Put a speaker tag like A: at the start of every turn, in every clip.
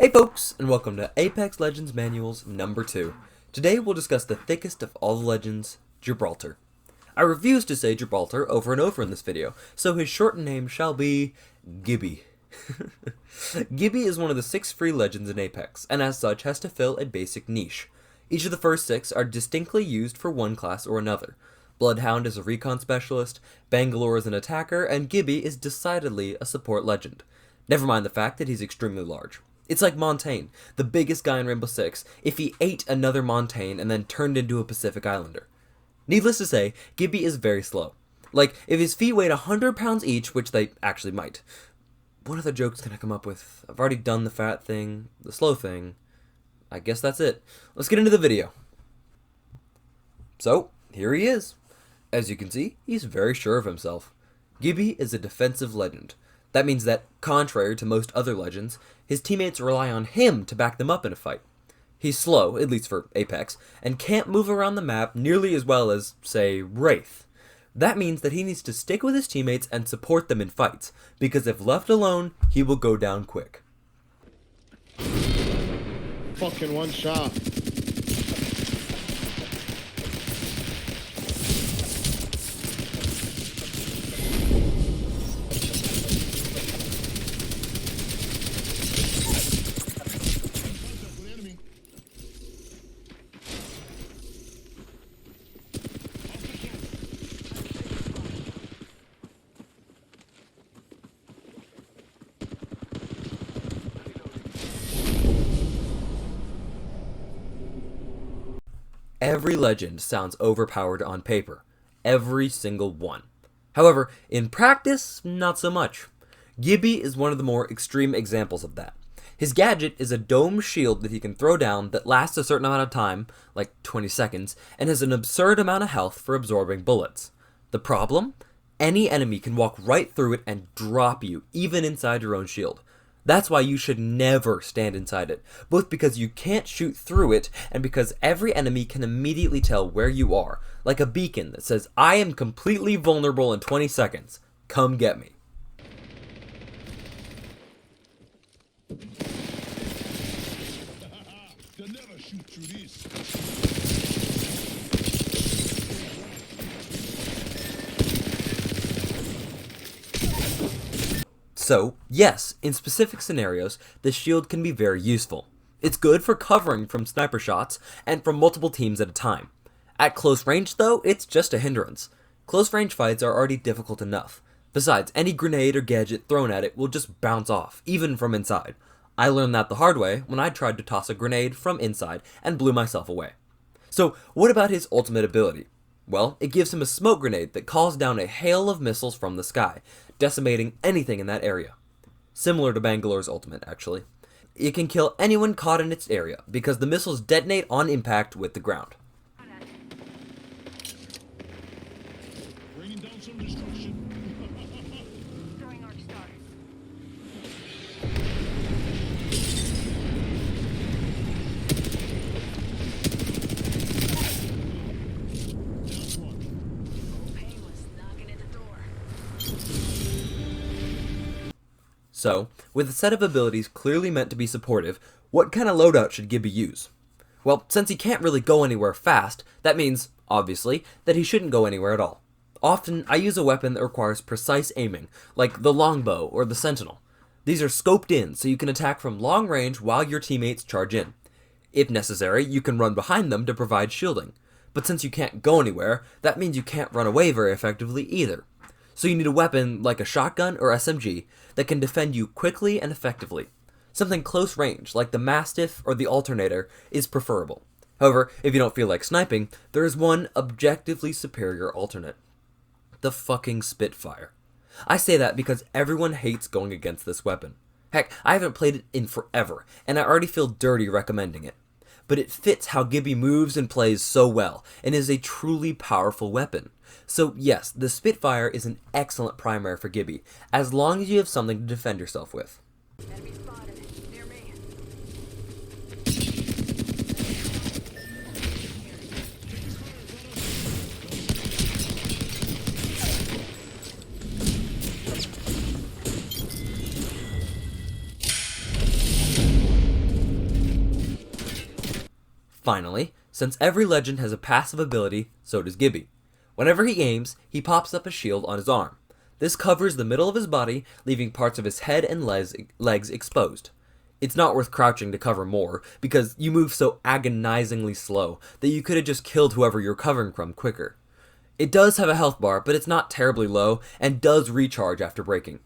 A: Hey folks, and welcome to Apex Legends Manuals number 2. Today we'll discuss the thickest of all the legends, Gibraltar. I refuse to say Gibraltar over and over in this video, so his shortened name shall be Gibby. Gibby is one of the 6 free legends in Apex, and as such has to fill a basic niche. Each of the first 6 are distinctly used for one class or another. Bloodhound is a recon specialist, Bangalore is an attacker, and Gibby is decidedly a support legend. Never mind the fact that he's extremely large. It's like Montaigne, the biggest guy in Rainbow Six, if he ate another Montaigne and then turned into a Pacific Islander. Needless to say, Gibby is very slow. Like, if his feet weighed 100 pounds each, which they actually might. What other jokes can I come up with? I've already done the fat thing, the slow thing. I guess that's it. Let's get into the video. So, here he is. As you can see, he's very sure of himself. Gibby is a defensive legend. That means that, contrary to most other legends, his teammates rely on him to back them up in a fight. He's slow, at least for Apex, and can't move around the map nearly as well as, say, Wraith. That means that he needs to stick with his teammates and support them in fights, because if left alone, he will go down quick.
B: Fucking one shot.
A: Every legend sounds overpowered on paper. Every single one. However, in practice, not so much. Gibby is one of the more extreme examples of that. His gadget is a dome shield that he can throw down that lasts a certain amount of time, like 20 seconds, and has an absurd amount of health for absorbing bullets. The problem? Any enemy can walk right through it and drop you, even inside your own shield. That's why you should never stand inside it, both because you can't shoot through it, and because every enemy can immediately tell where you are, like a beacon that says, I am completely vulnerable in 20 seconds. Come get me.
B: They'll never shoot through this.
A: So, yes, in specific scenarios, the shield can be very useful. It's good for covering from sniper shots and from multiple teams at a time. At close range, though, it's just a hindrance. Close range fights are already difficult enough. Besides, any grenade or gadget thrown at it will just bounce off, even from inside. I learned that the hard way when I tried to toss a grenade from inside and blew myself away. So, what about his ultimate ability? Well, it gives him a smoke grenade that calls down a hail of missiles from the sky, decimating anything in that area. Similar to Bangalore's ultimate, actually. It can kill anyone caught in its area, because the missiles detonate on impact with the ground.
B: Bringing down some destruction.
C: Throwing arc star.
B: Down one.
C: Painless knocking at the door.
A: So, with a set of abilities clearly meant to be supportive, what kind of loadout should Gibby use? Well, since he can't really go anywhere fast, that means, obviously, that he shouldn't go anywhere at all. Often, I use a weapon that requires precise aiming, like the longbow or the sentinel. These are scoped in, so you can attack from long range while your teammates charge in. If necessary, you can run behind them to provide shielding. But since you can't go anywhere, that means you can't run away very effectively either. So you need a weapon like a shotgun or SMG that can defend you quickly and effectively. Something close range, like the Mastiff or the Alternator, is preferable. However, if you don't feel like sniping, there is one objectively superior alternate. The fucking Spitfire. I say that because everyone hates going against this weapon. Heck, I haven't played it in forever, and I already feel dirty recommending it. But it fits how Gibby moves and plays so well, and is a truly powerful weapon. So yes, the Spitfire is an excellent primary for Gibby, as long as you have something to defend yourself with.
C: Enemy spotted. Near me.
A: Finally, since every legend has a passive ability, so does Gibby. Whenever he aims, he pops up a shield on his arm. This covers the middle of his body, leaving parts of his head and legs exposed. It's not worth crouching to cover more, because you move so agonizingly slow that you could have just killed whoever you're covering from quicker. It does have a health bar, but it's not terribly low, and does recharge after breaking.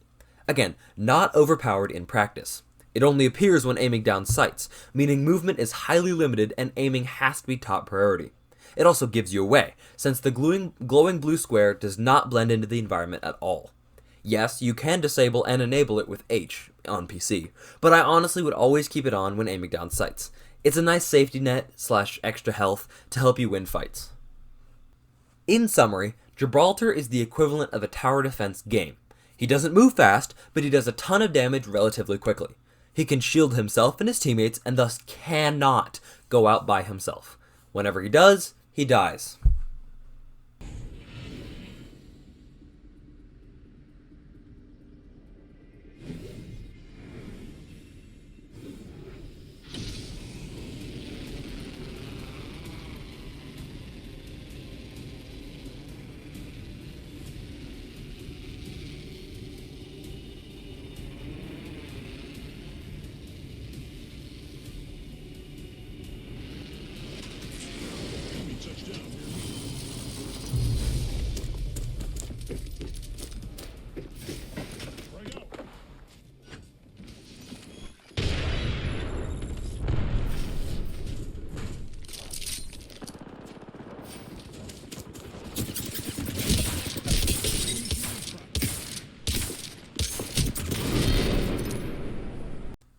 A: Again, not overpowered in practice. It only appears when aiming down sights, meaning movement is highly limited and aiming has to be top priority. It also gives you away, since the glowing blue square does not blend into the environment at all. Yes, you can disable and enable it with H on PC, but I honestly would always keep it on when aiming down sights. It's a nice safety net / extra health to help you win fights. In summary, Gibraltar is the equivalent of a tower defense game. He doesn't move fast, but he does a ton of damage relatively quickly. He can shield himself and his teammates and thus cannot go out by himself. Whenever he does, he dies.
B: Enemy touchdown. Frag out.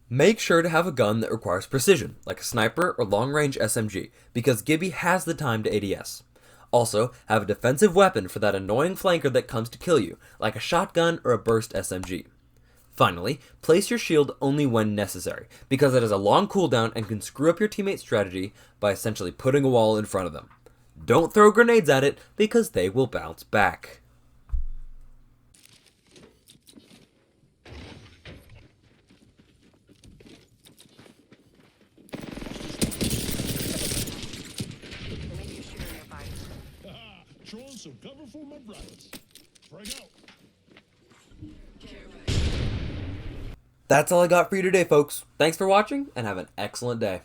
A: Make sure to have a gun that requires precision, like a sniper or long-range SMG, because Gibby has the time to ADS. Also, have a defensive weapon for that annoying flanker that comes to kill you, like a shotgun or a burst SMG. Finally, place your shield only when necessary, because it has a long cooldown and can screw up your teammate's strategy by essentially putting a wall in front of them. Don't throw grenades at it, because they will bounce back.
C: Make you sure nearby.
B: Haha, throwing some cover for my brothers. Frag out.
A: That's all I got for you today, folks. Thanks for watching, and have an excellent day.